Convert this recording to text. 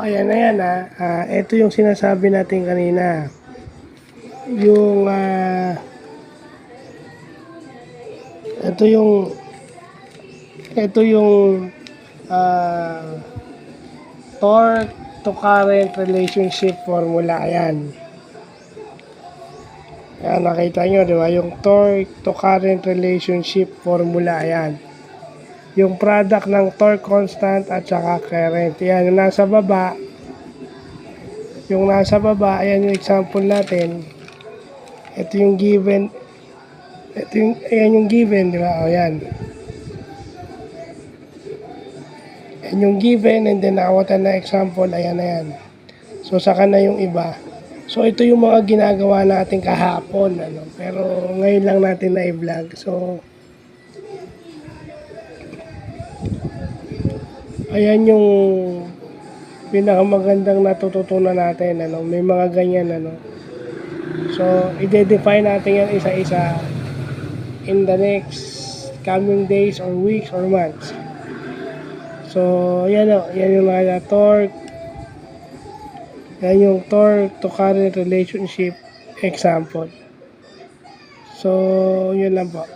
ayan na yan ito yung sinasabi natin kanina. Yung ito yung torque to current relationship formula. Ayan. Ayan, nakita nyo, di ba? Yung torque to current relationship formula. Ayan. Yung product ng torque constant at saka current. Ayan, yung nasa baba. Ayan yung example natin. Ito yung given. Ayan yung given, di ba? O, ayan. Ayan yung given, and then nakawatan na example. Ayan na yan. So, saka na yung iba. So, ito yung mga ginagawa natin kahapon. Pero, ngayon lang natin na i-vlog. So, ayan yung pinakamagandang natututunan natin. May mga ganyan. So, i-define natin yan isa-isa in the next coming days or weeks or months. So, yan yung mga torque. Yan yung torque to current relationship example. So, yun lang po.